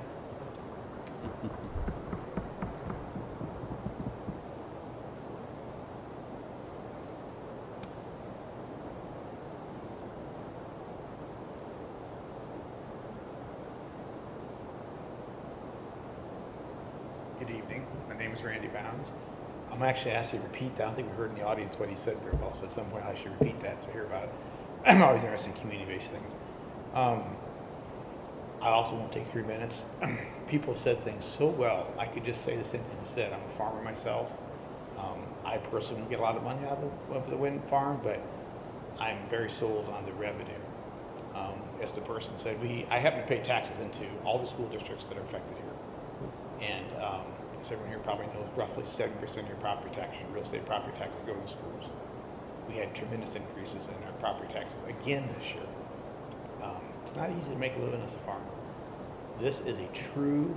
Speaker 20: Good evening. My name is Randy Bounds. I'm actually asked to repeat that. I don't think we heard in the audience what he said very well, so at some point I should repeat that so hear about it. I'm always interested in community-based things. I also won't take 3 minutes. People said things so well, I could just say the same thing he said. I'm a farmer myself. I personally don't get a lot of money out of the wind farm, but I'm very sold on the revenue. As the person said, I happen to pay taxes into all the school districts that are affected here. And as everyone here probably knows, roughly 7% of your property taxes, your real estate property taxes go to the schools. We had tremendous increases in our property taxes again this year. It's not easy to make a living as a farmer. This is a true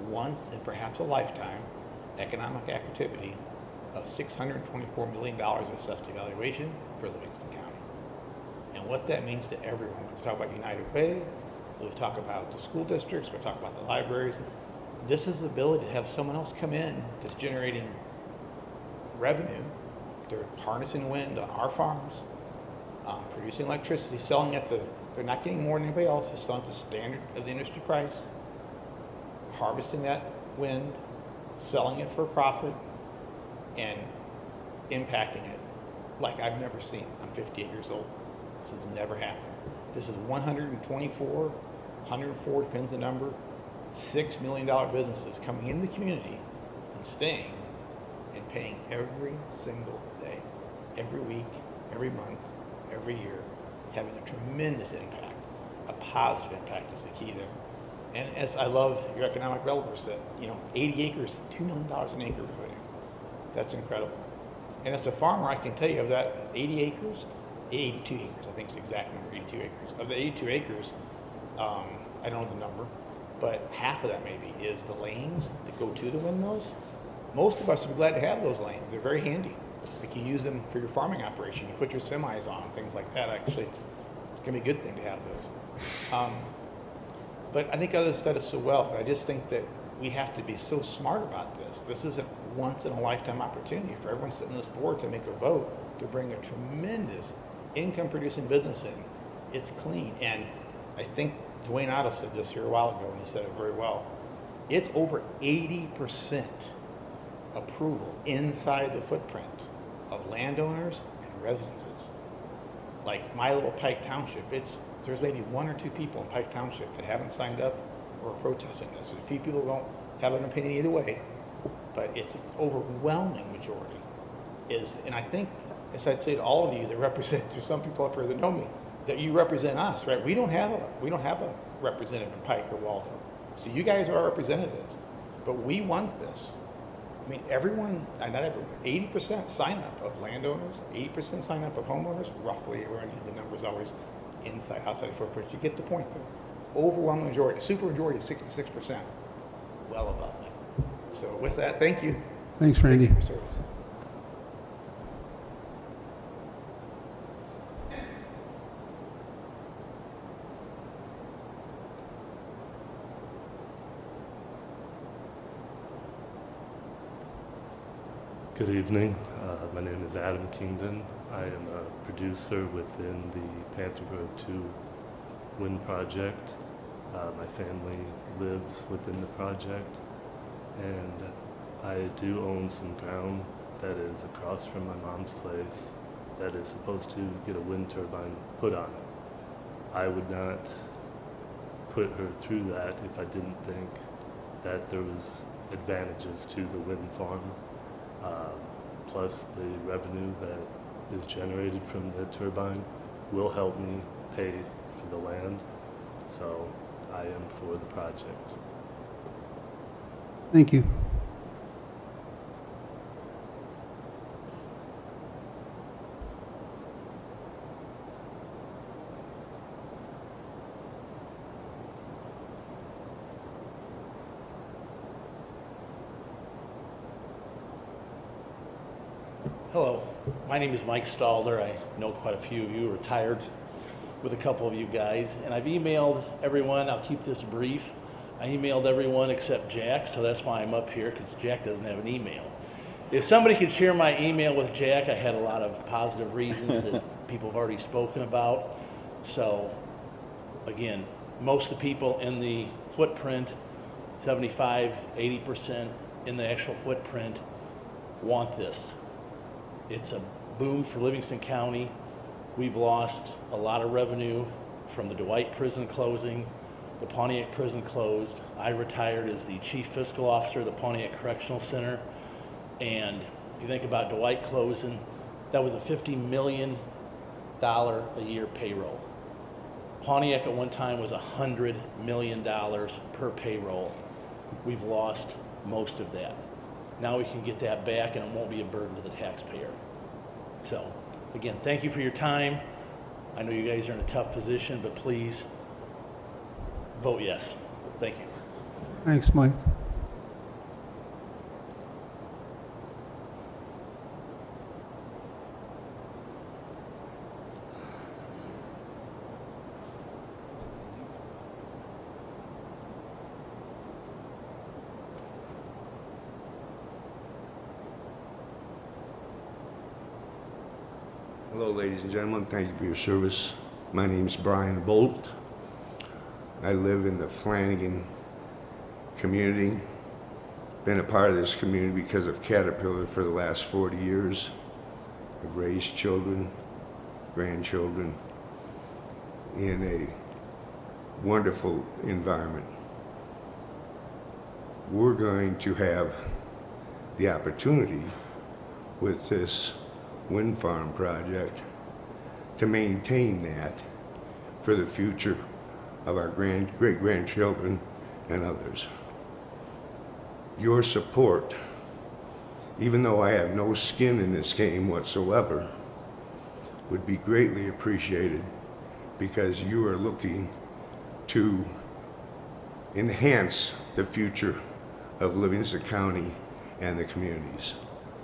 Speaker 20: once and perhaps a lifetime economic activity of $624 million of assessed evaluation for Livingston County. And what that means to everyone, we talk about United Way, we talk about the school districts, we talk about the libraries. This is the ability to have someone else come in that's generating revenue. They're harnessing wind on our farms, producing electricity, selling it to, they're not getting more than anybody else, they're selling at the standard of the industry price, harvesting that wind, selling it for a profit, and impacting it like I've never seen. I'm 58 years old. This has never happened. This is 104, depends the number, $6 million businesses coming into the community and staying and paying every single day, every week, every month, every year, having a tremendous impact. A positive impact is the key there. And as I love your economic developers said, 80 acres, $2 million an acre revenue. That's incredible. And as a farmer, I can tell you of that 80 acres, 82 acres, I think it's the exact number, 82 acres. Of the 82 acres, I don't know the number, but half of that maybe is the lanes that go to the windmills. Most of us would be glad to have those lanes. They're very handy. You can use them for your farming operation. You put your semis on, things like that. Actually, it's going to be a good thing to have those. But I think others said it so well. But I just think that we have to be so smart about this. This is a once-in-a-lifetime opportunity for everyone sitting on this board to make a vote to bring a tremendous income-producing business in. It's clean. And I think Dwayne Otto said this here a while ago, and he said it very well. It's over 80% approval inside the footprint of landowners and residences. Like my little Pike Township, there's maybe 1 or 2 people in Pike Township that haven't signed up or are protesting this. A few people don't have an opinion either way, but it's an overwhelming majority. And I think, as I'd say to all of you that represent, there's some people up here that know me, that you represent us, right? We don't have a representative in Pike or Waldo. So you guys are our representatives, but we want this. I mean, everyone, not everyone, 80% sign up of landowners, 80% sign up of homeowners, roughly, the number's always inside, outside footprint. You get the point though. Overwhelming majority, super majority is 66%, well above that. So with that, thank you.
Speaker 1: Thanks, Randy.
Speaker 20: Thank you for your service.
Speaker 21: Good evening. My name is Adam Kingdon. I am a producer within the Panther Grove 2 wind project. My family lives within the project, and I do own some ground that is across from my mom's place that is supposed to get a wind turbine put on it. I would not put her through that if I didn't think that there was advantages to the wind farm. Plus the revenue that is generated from the turbine will help me pay for the land, so I am for the project.
Speaker 1: Thank you.
Speaker 7: Hello, my name is Mike Stalder. I know quite a few of you, retired with a couple of you guys, and I've emailed everyone. I'll keep this brief. I emailed everyone except Jack, so that's why I'm up here, because Jack doesn't have an email. If somebody could share my email with Jack, I had a lot of positive reasons that people have already spoken about. So, again, most of the people in the footprint, 75, 80% in the actual footprint, want this. It's a boom for Livingston County. We've lost a lot of revenue from the Dwight prison closing. The Pontiac prison closed. I retired as the chief fiscal officer of the Pontiac Correctional Center. And if you think about Dwight closing, that was a $50 million a year payroll. Pontiac at one time was $100 million per payroll. We've lost most of that. Now we can get that back and it won't be a burden to the taxpayer. So, again, thank you for your time. I know you guys are in a tough position, but please vote yes. Thank you.
Speaker 1: Thanks, Mike.
Speaker 22: Hello, ladies and gentlemen. Thank you for your service. My name is Brian Bolt. I live in the Flanagan community. Been a part of this community because of Caterpillar for the last 40 years. I've raised children, grandchildren in a wonderful environment. We're going to have the opportunity with this wind farm project to maintain that for the future of our great-grandchildren and others. Your support, even though I have no skin in this game whatsoever, would be greatly appreciated because you are looking to enhance the future of Livingston County and the communities.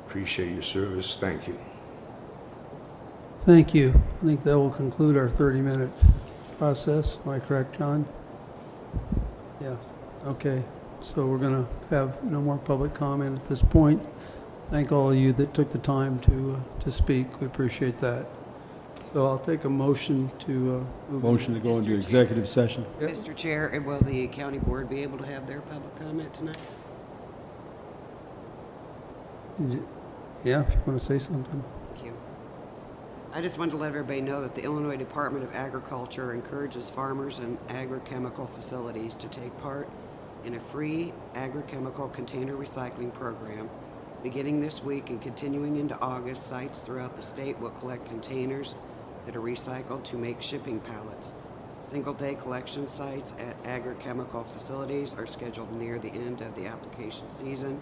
Speaker 22: Appreciate your service. Thank you.
Speaker 1: Thank you. I think that will conclude our 30-minute process. Am I correct, John? Yes. Okay. So we're going to have no more public comment at this point. Thank all of you that took the time to speak. We appreciate that. So I'll take a motion to move.
Speaker 10: Motion to go into executive session.
Speaker 1: Yep.
Speaker 4: Mr. Chair, will the county board be able to have their public comment tonight?
Speaker 1: Yeah, if you want to say something.
Speaker 4: Thank you. I just wanted to let everybody know that the Illinois Department of Agriculture encourages farmers and agrochemical facilities to take part in a free agrochemical container recycling program. Beginning this week and continuing into August, sites throughout the state will collect containers that are recycled to make shipping pallets. Single-day collection sites at agrochemical facilities are scheduled near the end of the application season.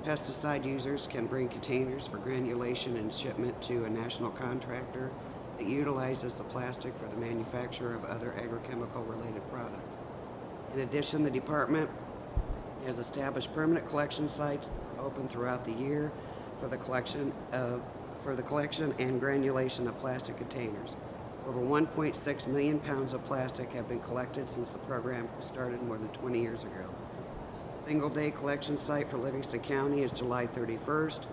Speaker 4: Pesticide users can bring containers for granulation and shipment to a national contractor that utilizes the plastic for the manufacture of other agrochemical-related products. In addition, the department has established permanent collection sites open throughout the year for the collection and granulation of plastic containers. Over 1.6 million pounds of plastic have been collected since the program started more than 20 years ago. Single-day collection site for Livingston County is July 31st.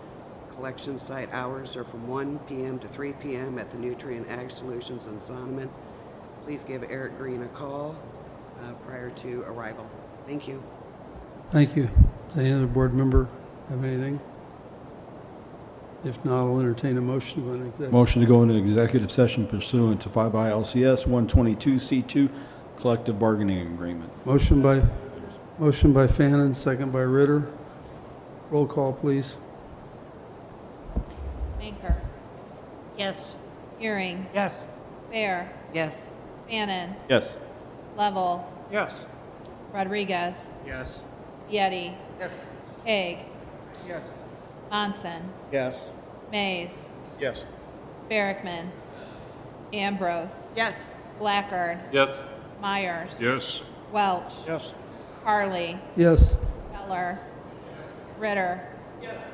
Speaker 4: Collection site hours are from 1 p.m. to 3 p.m. at the Nutrient Ag Solutions in Sonneman. Please give Eric Green a call prior to arrival. Thank you.
Speaker 1: Thank you. Does any other board member have anything? If not, I'll entertain a motion to go into executive.
Speaker 10: Motion to go into executive session pursuant to 5 ILCS 122C2 collective bargaining agreement.
Speaker 1: Motion by Fannin, second by Ritter. Roll call, please.
Speaker 2: Banker.
Speaker 13: Yes.
Speaker 2: Euring.
Speaker 9: Yes.
Speaker 2: Fair.
Speaker 4: Yes.
Speaker 2: Fannin.
Speaker 10: Yes.
Speaker 2: Level.
Speaker 9: Yes.
Speaker 2: Rodriguez.
Speaker 8: Yes.
Speaker 2: Yeti.
Speaker 8: Yes.
Speaker 2: Haig.
Speaker 9: Yes.
Speaker 2: Monson.
Speaker 8: Yes.
Speaker 2: Mays.
Speaker 8: Yes.
Speaker 2: Barrickman. Ambrose.
Speaker 13: Yes.
Speaker 2: Blackard.
Speaker 8: Yes.
Speaker 2: Myers.
Speaker 8: Yes.
Speaker 2: Welch.
Speaker 8: Yes.
Speaker 2: Harley.
Speaker 1: Yes.
Speaker 2: Keller. Ritter. Yes.